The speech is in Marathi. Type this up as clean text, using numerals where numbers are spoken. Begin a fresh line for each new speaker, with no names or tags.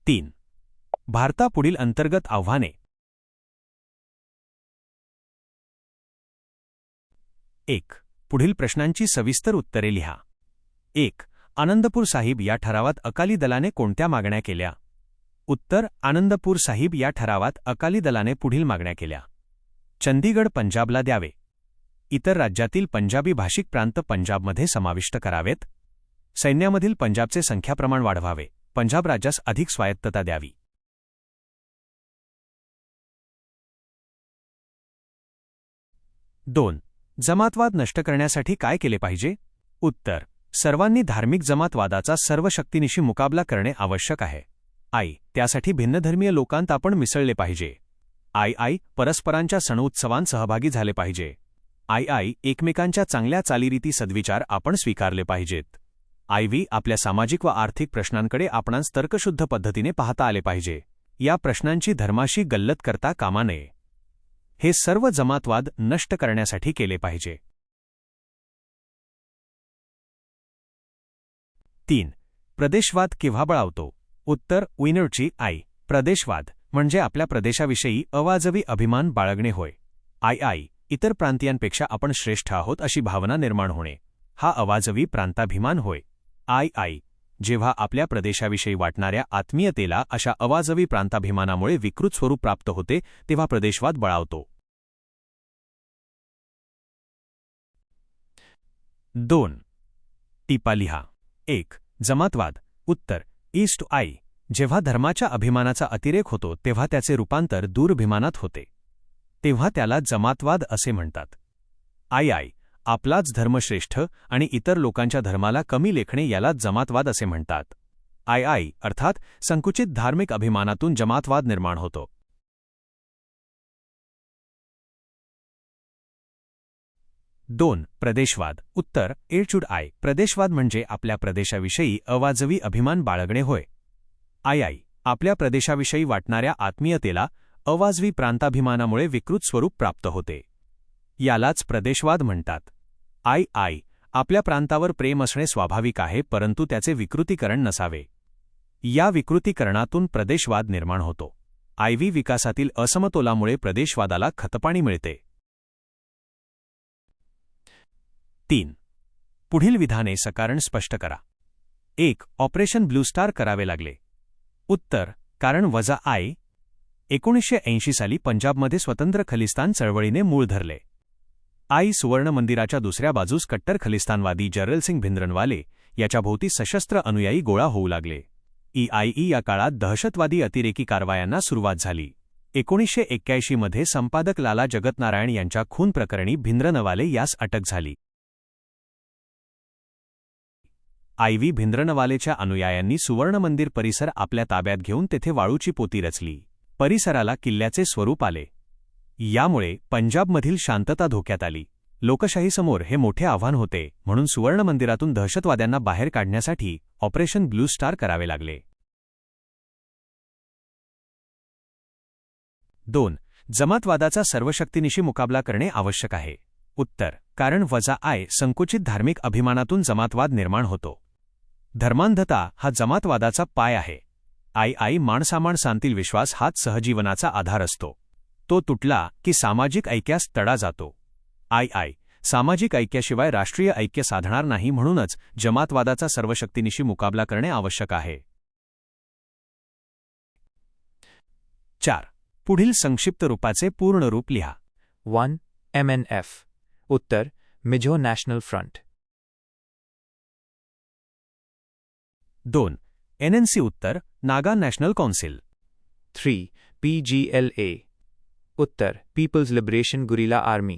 3. भारतापुढील अंतर्गत आव्हाने. 1. पुढील प्रश्नांची सविस्तर उत्तरे लिहा. 1. आनंदपूर साहिब या ठरावात अकाली दलाने कोणत्या मागण्या केल्या? उत्तर: आनंदपूर साहिब या ठरावात अकाली दलाने पुढील मागण्या केल्या. चंदीगड पंजाबला द्यावे. इतर राज्यातील पंजाबी भाषिक प्रांत पंजाबमध्ये समाविष्ट करावेत. सैन्यामधील पंजाबचे संख्याप्रमाण वाढवावे. पंजाब राज्यास अधिक स्वायत्तता द्यावी. 2. जमातवाद नष्ट करण्यासाठी काय केले पाहिजे? उत्तर: सर्वांनी धार्मिक जमातवादाचा सर्व शक्तीनिशी मुकाबला करणे आवश्यक आहे. त्यासाठी भिन्नधर्मीय लोकांत आपण मिसळले पाहिजे. परस्परांच्या सणउत्सवांत सहभागी झाले पाहिजे. एकमेकांच्या चांगल्या चालीरीती सद्विचार आपण स्वीकारले पाहिजेत. आपल्या सामाजिक व आर्थिक प्रश्नांकडे आपणास तर्कशुद्ध पद्धतीने पाहता आले पाहिजे. या प्रश्नांची धर्माशी गल्लत करता कामा नये. हे सर्व जमातवाद नष्ट करण्यासाठी केले पाहिजे. 3. प्रदेशवाद केव्हा बळावतो? उत्तर: विनरची प्रदेशवाद म्हणजे आपल्या प्रदेशाविषयी अवाजवी अभिमान बाळगणे होय. इतर प्रांतीयांपेक्षा आपण श्रेष्ठ आहोत अशी भावना निर्माण होणे हा अवाजवी प्रांताभिमान होय. जेव्हा आपल्या प्रदेशाविषयी वाटणाऱ्या आत्मीयतेला अशा अवाजवी प्रांताभिमानामुळे विकृत स्वरूप प्राप्त होते तेव्हा प्रदेशवाद बळावतो. 2. टिपा लिहा. 1. जमातवाद. उत्तर: ईस्ट. जेव्हा धर्माच्या अभिमानाचा अतिरेक होतो तेव्हा त्याचे रूपांतर दुर्भिमानात होते तेव्हा त्याला जमातवाद असे म्हणतात. आपलाच धर्म श्रेष्ठ आणि इतर लोकांच्या धर्माला कमी लेखणे यालाच जमातवाद असे म्हणतात. अर्थात संकुचित धार्मिक अभिमानातून जमातवाद निर्माण होतो. 2. प्रदेशवाद. उत्तर: प्रदेशवाद म्हणजे आपल्या प्रदेशाविषयी अवाजवी अभिमान बाळगणे होय. आपल्या प्रदेशाविषयी वाटणाऱ्या आत्मीयतेला अवाजवी प्रांताभिमानामुळे विकृत स्वरूप प्राप्त होते यालाच प्रदेशवाद म्हणतात. आपल्या प्रांतावर प्रेम असणे स्वाभाविक आहे परंतु त्याचे विकृतीकरण नसावे. या विकृतीकरणातून प्रदेशवाद निर्माण होतो. विकासातील असमतोलामुळे प्रदेशवादाला खतपाणी मिळते. 3. पुढील विधाने सकारण स्पष्ट करा. 1. ऑपरेशन ब्लू स्टार करावे लागले. उत्तर: कारण 1980 साली पंजाबमध्ये स्वतंत्र खलिस्तान चळवळीने मूळ धरले. सुवर्ण मंदिराच्या दुसऱ्या बाजूस कट्टर खलिस्तानवादी जरलसिंग भिंद्रनवाले याच्या भोवती सशस्त्र अनुयायी गोळा होऊ लागले. या काळात दहशतवादी अतिरेकी कारवायांना सुरुवात झाली. 1981 मध्ये संपादक लाला जगतनारायण यांच्या खून प्रकरणी भिंद्रनवाले यास अटक झाली. भिंद्रनवालेच्या अनुयायांनी सुवर्ण मंदिर परिसर आपल्या ताब्यात घेऊन तेथे वाळूची पोती रचली. परिसराला किल्ल्याचे स्वरूप आले. यामुळे पंजाबमधील शांतता धोक्यात आली. लोकशाहीसमोर हे मोठे आव्हान होते म्हणून सुवर्ण मंदिरातून दहशतवाद्यांना बाहेर काढण्यासाठी ऑपरेशन ब्लू स्टार करावे लागले. 2. जमातवादाचा सर्वशक्तीनिशी मुकाबला करणे आवश्यक आहे. उत्तर: कारण संकुचित धार्मिक अभिमानातून जमातवाद निर्माण होतो. धर्मांधता हा जमातवादाचा पाय आहे. माणसामाणसांतील विश्वास हाच सहजीवनाचा आधार असतो. तो तुटला की सामाजिक ऐक्यास तडा जातो. सामाजिक ऐक्याशिवाय राष्ट्रीय ऐक्य साधणार नाही म्हणूनच जमातवादाचा सर्वशक्तीनिशी मुकाबला करणे आवश्यक आहे. 4. पुढील संक्षिप्त रूपाचे पूर्ण रूप लिहा.
1. MNF. उत्तर: मिझो नॅशनल फ्रंट.
2. NNC. उत्तर: नागा नॅशनल कौन्सिल.
3. PGLA. उत्तर: पीपल्स लिबरेशन गुरिला आर्मी.